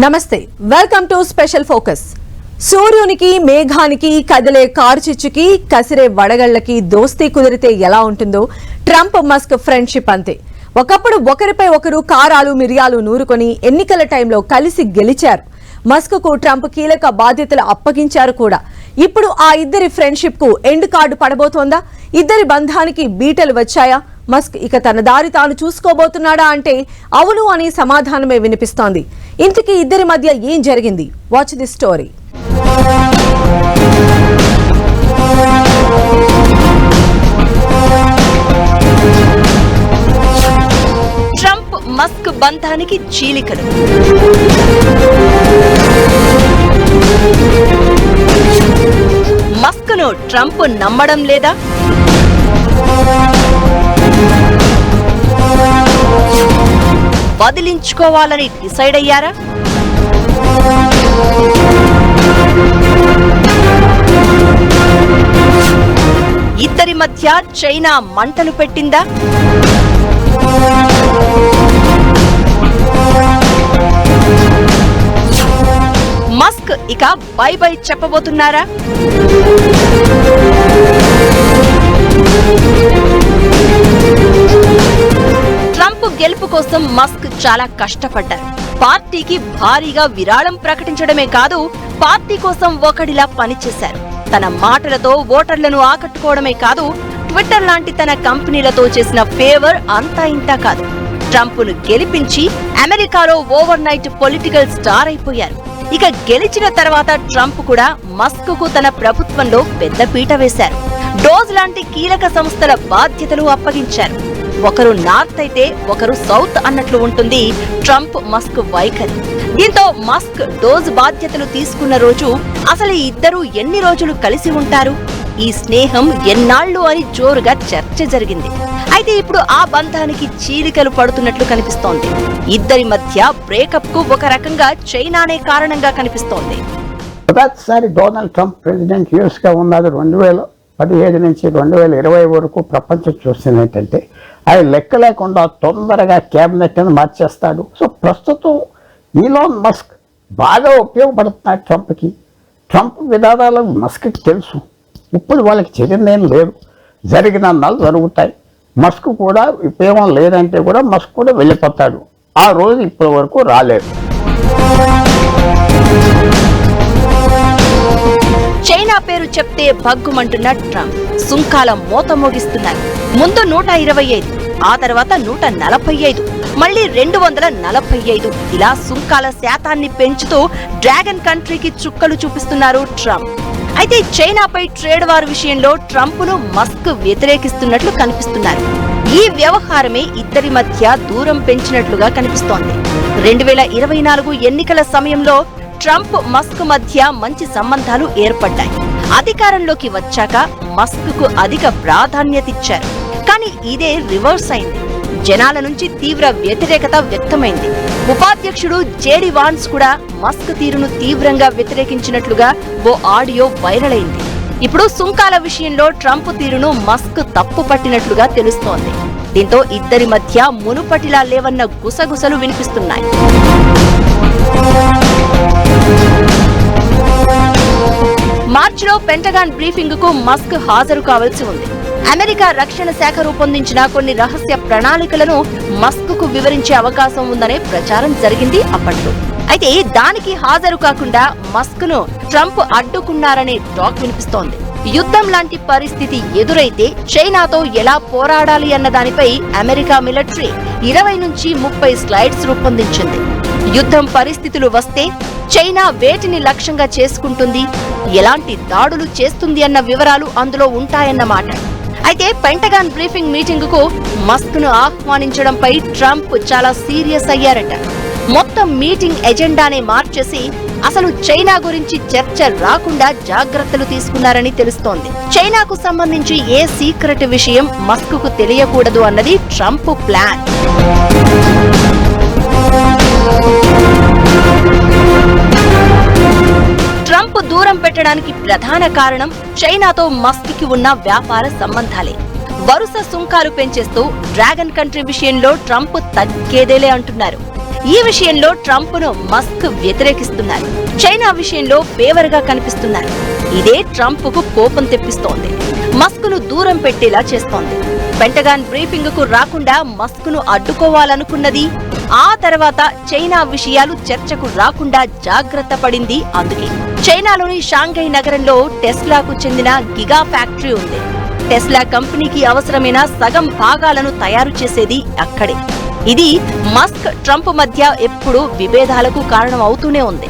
నమస్తే welcome to special focus. సూర్యునికి మేఘానికి కదిలే కార్చిచ్చుకి కసిరే వడగళ్లకి దోస్తీ కుదిరితే ఎలా ఉంటుందో ట్రంప్ మస్క్ ఫ్రెండ్షిప్ అంతే. ఒకప్పుడు ఒకరిపై ఒకరు కారాలు మిరియాలు నూరుకొని ఎన్నికల టైంలో కలిసి గెలిచారు. మస్క్ కు ట్రంప్ కీలక బాధ్యతలు అప్పగించారు కూడా. ఇప్పుడు ఆ ఇద్దరి ఫ్రెండ్షిప్ కు ఎండ్ కార్డు పడబోతోందా? ఇద్దరి బంధానికి బీటలు వచ్చాయా? మస్క్ ఇక తన దారి తాను చూసుకోబోతున్నాడా అంటే అవును అని సమాధానమే వినిపిస్తోంది. ఇంతకీ ఇద్దరి మధ్య ఏం జరిగింది? Watch the story. Trump Musk బంధానికి చీలికలు. మస్క్ ను ట్రంప్ నమ్మడం లేదా? వదిలించుకోవాలని డిసైడ్ అయ్యారా? ఇద్దరి మధ్య చైనా మంటలు పెట్టిందా? మస్క్ ఇక బై బై చెప్పబోతున్నారా? ట్రంప్ గెలుపు కోసం మస్క్ చాలా కష్టపడ్డారు. పార్టీకి భారీగా విరాళం ప్రకటించడమే కాదు, పార్టీ కోసం ఒకడిలా పనిచేశారు. తన మాటలతో ఓటర్లను ఆకట్టుకోవడమే కాదు, ట్విట్టర్ లాంటి తన కంపెనీలతో చేసిన ఫేవర్ అంతా ఇంతా కాదు. ట్రంప్ను గెలిపించి అమెరికాలో ఓవర్ నైట్ పొలిటికల్ స్టార్ అయిపోయారు. ఇక గెలిచిన తర్వాత ట్రంప్ కూడా మస్క్ కు తన ప్రభుత్వంలో పెద్ద పీట వేశారు. డోజ్ లాంటి కీలక సంస్థల బాధ్యతలు అప్పగించారు. ఒకరు నార్త్ అయితే ఒకరు సౌత్ అన్నట్లు ఉంటుంది ట్రంప్ మస్క్ వైఖరి. దీంతో మస్క్ డోజ్ బాధ్యతలు తీసుకున్న రోజు అసలు ఈ ఇద్దరు ఎన్ని రోజులు కలిసి ఉంటారు, ఈ స్నేహం ఎన్నాళ్లు అని జోరుగా చర్చ జరిగింది. అయితే ఇప్పుడు ఆ బంధానికి చీలికలు పడుతున్నట్లు కనిపిస్తోంది. ఇద్దరి మధ్య బ్రేకప్ కు ఒక రకంగా చైనానే కారణంగా కనిపిస్తోంది. మొదటిసారి డొనాల్డ్ ట్రంప్ ప్రెసిడెంట్ యూఎస్ గా ఉన్నది 2017 నుంచి 2020 వరకు ప్రపంచం చూస్తుంది ఏంటంటే ఆయన లెక్క లేకుండా తొందరగా క్యాబినెట్ అని మార్చేస్తాడు. సో ప్రస్తుతం ఈలాన్ మస్క్ బాగా ఉపయోగపడుతున్నాడు ట్రంప్కి. ట్రంప్ విధానాలు మస్క్కి తెలుసు. ఇప్పుడు వాళ్ళకి చెందిందేం లేదు, జరిగిన అన్నాలు జరుగుతాయి. మస్క్ కూడా ఉపయోగం లేదంటే కూడా మస్క్ కూడా వెళ్ళిపోతాడు. ఆ రోజు ఇప్పటి వరకు రాలేదు. చైనా పేరు చెప్తే భగ్గుమంటున్న ట్రంప్ సుంకాల మోత మోగిస్తున్నారు. ముందు 125, ఆ తర్వాత 145, మళ్లీ 245 ఇలా సుంకాల శాతాన్ని పెంచుతూ డ్రాగన్ కంట్రీకి చుక్కలు చూపిస్తున్నారు ట్రంప్. అయితే చైనాపై ట్రేడ్ వార్ విషయంలో ట్రంప్ ను మస్క్ వ్యతిరేకిస్తున్నట్లు కనిపిస్తున్నారు. ఈ వ్యవహారమే ఇద్దరి మధ్య దూరం పెంచినట్లుగా కనిపిస్తోంది. 2024 ఎన్నికల సమయంలో ట్రంప్ మస్క్ మధ్య మంచి సంబంధాలు ఏర్పడ్డాయి. అధికారంలోకి వచ్చాక మస్క్ కు అధిక ప్రాధాన్యత ఇచ్చారు. కానీ ఇదే రివర్స్ అయింది. జనాల నుంచి తీవ్ర వ్యతిరేకత వ్యక్తమైంది. ఉపాధ్యక్షుడు జేడీ వాన్స్ కూడా మస్క్ తీరును తీవ్రంగా వ్యతిరేకించినట్లుగా ఓ ఆడియో వైరల్ అయింది. ఇప్పుడు సుంకాల విషయంలో ట్రంప్ తీరును మస్క్ తప్పు పట్టినట్లుగా తెలుస్తోంది. దీంతో ఇద్దరి మధ్య మునుపటిలా లేవన్న గుసగుసలు వినిపిస్తున్నాయి. మార్చిలో పెంటగాన్ బ్రీఫింగ్ కు మస్క్ హాజరు కావాల్సి ఉంది. అమెరికా రక్షణ శాఖ రూపొందించిన కొన్ని రహస్య ప్రణాళికలను మస్క్ కు వివరించే అవకాశం ఉందనే ప్రచారం జరిగింది అప్పట్లో. అయితే దానికి హాజరు కాకుండా మస్క్ ను ట్రంప్ అడ్డుకున్నారనే టాక్ వినిపిస్తోంది. యుద్ధం లాంటి పరిస్థితి ఎదురైతే చైనాతో ఎలా పోరాడాలి అన్న దానిపై అమెరికా మిలిటరీ 20 నుంచి 30 స్లైడ్స్ రూపొందించింది. యుద్ధం పరిస్థితులు వస్తే చైనా వేటిని లక్ష్యంగా చేసుకుంటుంది, ఎలాంటి దాడులు చేస్తుంది అన్న వివరాలు అందులో ఉంటాయన్నమాట. అయితే పెంటగాన్ బ్రీఫింగ్ మీటింగ్ కు మస్క్ ను ఆహ్వానించడంపై ట్రంప్ చాలా సీరియస్ అయ్యారట. మొత్తం మీటింగ్ ఎజెండానే మార్చేసి అసలు చైనా గురించి చర్చ రాకుండా జాగ్రత్తలు తీసుకున్నారని తెలుస్తోంది. చైనాకు సంబంధించి ఏ సీక్రెట్ విషయం మస్క్ కు తెలియకూడదు అన్నది ట్రంప్ ప్లాన్. ట్రంప్ దూరం పెట్టడానికి ప్రధాన కారణం చైనాతో మస్క్ కి ఉన్న వ్యాపార సంబంధాలే. వరుస సుంకాలు పెంచేస్తూ డ్రాగన్ కంట్రీ విషయంలో ట్రంప్ తగ్గేదేలే అంటున్నారు. ఈ విషయంలో ట్రంప్ను మస్క్ వ్యతిరేకిస్తున్నారు. చైనా విషయంలో ఫేవర్ గా కనిపిస్తున్నారు. ఇదే ట్రంప్కు కోపం తెప్పిస్తోంది, మస్క్ను దూరం పెట్టేలా చేస్తోంది. పెంటగాన్ బ్రీఫింగ్ కు రాకుండా మస్క్ను అడ్డుకోవాలనుకున్నది. ఆ తర్వాత చైనా విషయాలు చర్చకు రాకుండా జాగ్రత్త పడింది. అందుకే చైనాలోని షాంఘై నగరంలో టెస్లాకు చెందిన గిగా ఫ్యాక్టరీ ఉంది. టెస్లా కంపెనీకి అవసరమైన సగం భాగాలను తయారు చేసేది అక్కడే. ఇది మస్క్ ట్రంప్ మధ్య ఎప్పుడూ విభేదాలకు కారణం అవుతూనే ఉంది.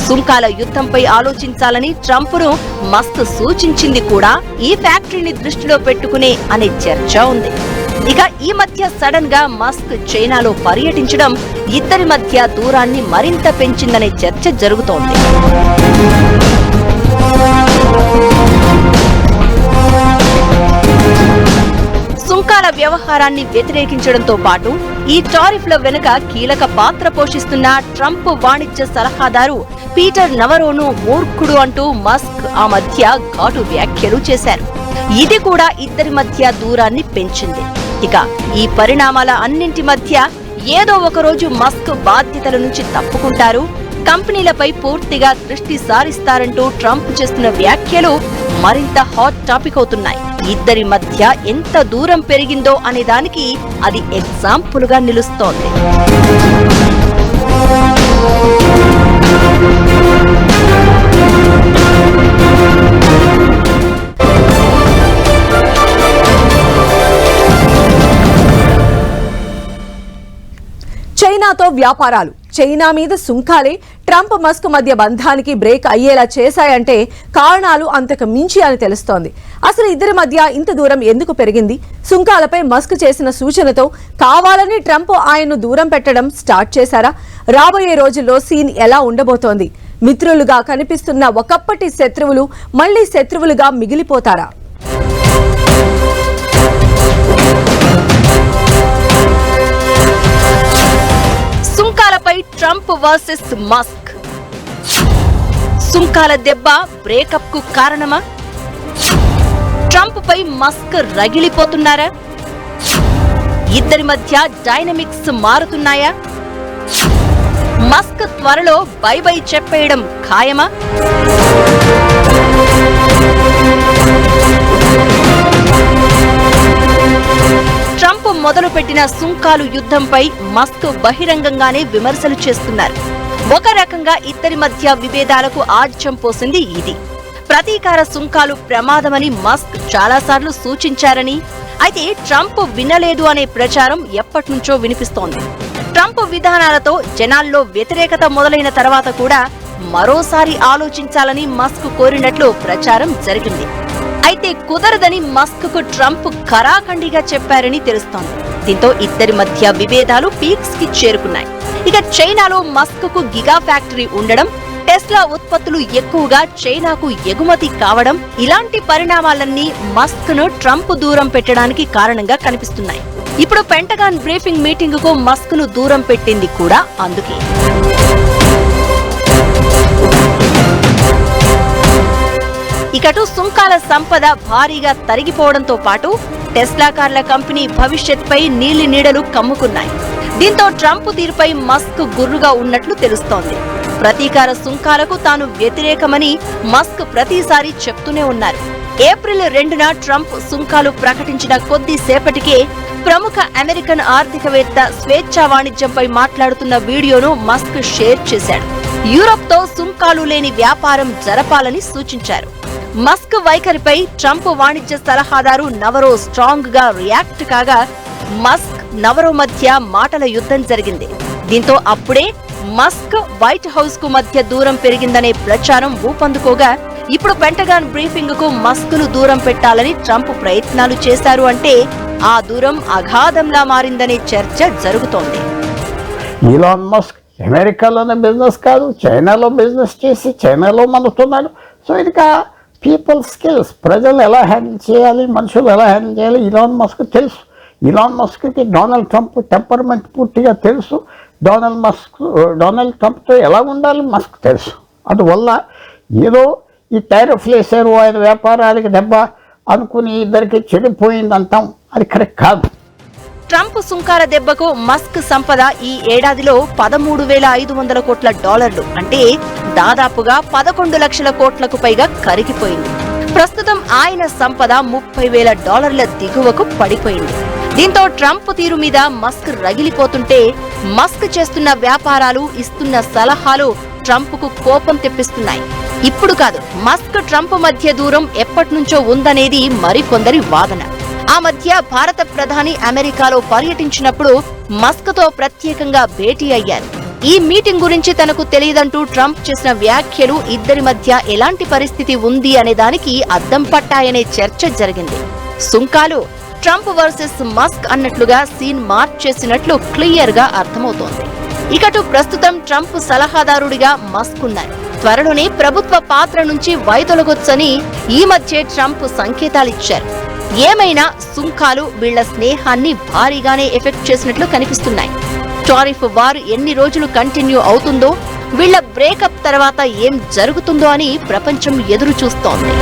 సుంకాల యుద్ధంపై ఆలోచించాలని ట్రంప్ను మస్క్ సూచించింది కూడా ఈ ఫ్యాక్టరీని దృష్టిలో పెట్టుకునే అనే చర్చ ఉంది. ఇక ఈ మధ్య సడన్ గా మస్క్ చైనాలో పర్యటించడం ఇద్దరి మధ్య దూరాన్ని మరింత పెంచిందనే చర్చ జరుగుతోంది. సుంకాల వ్యవహారాన్ని వ్యతిరేకించడంతో పాటు ఈ టారిఫ్ల వెనుక కీలక పాత్ర పోషిస్తున్న ట్రంప్ వాణిజ్య సలహాదారు పీటర్ నవరోను మూర్ఖుడు అంటూ మస్క్ ఆ మధ్య ఘాటు వ్యాఖ్యలు చేశారు. ఇది కూడా ఇద్దరి మధ్య దూరాన్ని పెంచింది. ఇక ఈ పరిణామాల అన్నింటి మధ్య ఏదో ఒకరోజు మస్క్ బాధ్యతల నుంచి తప్పుకుంటారు, కంపెనీలపై పూర్తిగా దృష్టి సారిస్తారంటూ ట్రంప్ చేస్తున్న వ్యాఖ్యలు మరింత హాట్ టాపిక్ అవుతున్నాయి. ఇద్దరి మధ్య ఎంత దూరం పెరిగిందో అనే దానికి అది ఎగ్జాంపుల్ గా నిలుస్తోంది. చైనాతో వ్యాపారాలు, చైనా మీద సుంకాలే ట్రంప్ మస్క్ మధ్య బంధానికి బ్రేక్ అయ్యేలా చేశాయంటే కారణాలు అంతకు మించి అని తెలుస్తోంది. అసలు ఇద్దరి మధ్య ఇంత దూరం ఎందుకు పెరిగింది? సుంకాలపై మస్క్ చేసిన సూచనతో కావాలని ట్రంప్ ఆయన్ను దూరం పెట్టడం స్టార్ట్ చేశారా? రాబోయే రోజుల్లో సీన్ ఎలా ఉండబోతోంది? మిత్రులుగా కనిపిస్తున్న ఒకప్పటి శత్రువులు మళ్లీ శత్రువులుగా మిగిలిపోతారా? సుంకాలపై ట్రంప్ వర్సెస్ మస్క్. సుంకాల దెబ్బ బ్రేకప్ కు కారణమా? ట్రంప్ పై మస్క్ రగిలిపోతున్నారా? ఇద్దరి మధ్య డైనమిక్స్ మారుతున్నాయా? మస్క్ త్వరలో బై బై చెప్పేయడం ఖాయమా? ట్రంప్ మొదలుపెట్టిన సుంకాలు యుద్ధంపై మస్క్ బహిరంగంగానే విమర్శలు చేస్తున్నారు. ఒక రకంగా ఇద్దరి మధ్య విభేదాలకు ఆజ్యం పోసింది ఇది. ప్రతీకార సుంకాలు ప్రమాదమని మస్క్ చాలాసార్లు సూచించారని, అయితే ట్రంప్ వినలేదు అనే ప్రచారం ఎప్పటినుంచో వినిపిస్తోంది. ట్రంప్ విధానాలతో జనాల్లో వ్యతిరేకత మొదలైన తర్వాత కూడా మరోసారి ఆలోచించాలని మస్క్ కోరినట్లు ప్రచారం జరిగింది. అయితే కుదరదని మస్క్ కు ట్రంప్ ఖరాఖండిగా చెప్పారని తెలుస్తోంది. దీంతో ఇద్దరి మధ్య విభేదాలు పీక్స్ కి చేరుకున్నాయి. ఇక చైనాలో మస్క్ కు గిగా ఫ్యాక్టరీ ఉండడం, టెస్లా ఉత్పత్తులు ఎక్కువగా చైనాకు ఎగుమతి కావడం, ఇలాంటి పరిణామాలన్నీ మస్క్ ను ట్రంప్ దూరం పెట్టడానికి కారణంగా కనిపిస్తున్నాయి. ఇప్పుడు పెంటగాన్ బ్రీఫింగ్ మీటింగ్ కు మస్క్ ను దూరం పెట్టింది కూడా అందుకే. ఇకటు సుంకాల సంపద భారీగా తరిగిపోవడంతో పాటు టెస్లా కార్ల కంపెనీ భవిష్యత్పై నీలి నీడలు కమ్ముకున్నాయి. దీంతో ట్రంప్ తీరుపై మస్క్ గుర్రుగా ఉన్నట్లు తెలుస్తోంది. ప్రతీకార సుంకాలకు తాను వ్యతిరేకమని మస్క్ ప్రతిసారి చెప్తూనే ఉన్నారు. ఏప్రిల్ 2న ట్రంప్ సుంకాలు ప్రకటించిన కొద్దిసేపటికే ప్రముఖ అమెరికన్ ఆర్థికవేత్త స్వేచ్ఛా వాణిజ్యంపై మాట్లాడుతున్న వీడియోను మస్క్ షేర్ చేశాడు. యూరప్తో సుంకాలు లేని వ్యాపారం జరపాలని సూచించారు. మస్క్ వైఖరిపై ట్రంప్ వాణిజ్య సలహాదారు నవరో స్ట్రాంగ్ గా రియాక్ట్ కాగా మస్క్ నవరో మధ్య మాటల యుద్ధం జరిగింది. దీంతో అప్పుడే మస్క్ వైట్ హౌస్ కు మధ్య దూరం పెరిగిందనే ప్రచారం ఊపందుకోగా, ఇప్పుడు పెంటగాన్ బ్రీఫింగ్ కు మస్క్ ను దూరం పెట్టాలని ట్రంప్ ప్రయత్నాలు చేశారు అంటే ఆ దూరం అగాధంలా మారిందనే చర్చ జరుగుతోంది. ఈలాన్ మస్క్ అమెరికాలోనే బిజినెస్ కాదు, చైనాలో బిజినెస్ చేసి చైనాలో మనుతున్నాడు. సో ఇది పీపుల్ స్కిల్స్, ప్రజలు ఎలా హ్యాండిల్ చేయాలి, మనుషులు ఎలా హ్యాండిల్ చేయాలి ఈలాన్ మస్క్ తెలుసు. ఈలాన్ మస్క్కి డొనాల్డ్ ట్రంప్ టెంపర్మెంట్ పూర్తిగా తెలుసు. డొనాల్డ్ ట్రంప్తో ఎలా ఉండాలి మస్క్ తెలుసు. అందువల్ల ఏదో ఈ టారిఫ్లు వేశారు ఆయన వ్యాపారానికి దెబ్బ అనుకుని ఇద్దరికి చెడిపోయిందంటాం, అది కరెక్ట్ కాదు. ట్రంప్ సుంకాల దెబ్బకు మస్క్ సంపద ఈ ఏడాదిలో 13,500 కోట్ల డాలర్లు అంటే దాదాపుగా 11 లక్షల కోట్లకు పైగా కరిగిపోయింది. ప్రస్తుతం ఆయన సంపద 30,000 డాలర్ల దిగువకు పడిపోయింది. దీంతో ట్రంప్ తీరు మీద మస్క్ రగిలిపోతుంటే మస్క్ చేస్తున్న వ్యాపారాలు, ఇస్తున్న సలహాలు ట్రంప్కు కోపం తెప్పిస్తున్నాయి. ఇప్పుడు కాదు, మస్క్ ట్రంప్ మధ్య దూరం ఎప్పటినుంచో ఉందనేది మరికొందరి వాదన. ఆ మధ్య భారత ప్రధాని అమెరికాలో పర్యటించినప్పుడు మస్క్తో ప్రత్యేకంగా భేటీ అయ్యారు. ఈ మీటింగ్ గురించి తనకు తెలియదంటూ ట్రంప్ చేసిన వ్యాఖ్యలు ఇద్దరి మధ్య ఎలాంటి పరిస్థితి ఉంది అనే దానికి అద్దం పట్టాయనే చర్చ జరిగింది. సుంకాలు ట్రంప్ వర్సెస్ మస్క్ అన్నట్లుగా సీన్ మార్చేసినట్లు క్లియర్ గా అర్థమవుతోంది. ఇకటు ప్రస్తుతం ట్రంప్ సలహాదారుడిగా మస్క్ ఉన్నారు. త్వరలోనే ప్రభుత్వ పాత్ర నుంచి వైదొలగొచ్చని ఈ మధ్య ట్రంప్ సంకేతాలిచ్చారు. ఏమైనా సుంకాలు వీళ్ల స్నేహాన్ని భారీగానే ఎఫెక్ట్ చేసినట్లు కనిపిస్తున్నాయి. టారిఫ్ వార్ ఎన్ని రోజులు కంటిన్యూ అవుతుందో, వీళ్ల బ్రేకప్ తర్వాత ఏం జరుగుతుందో అని ప్రపంచం ఎదురు చూస్తోంది.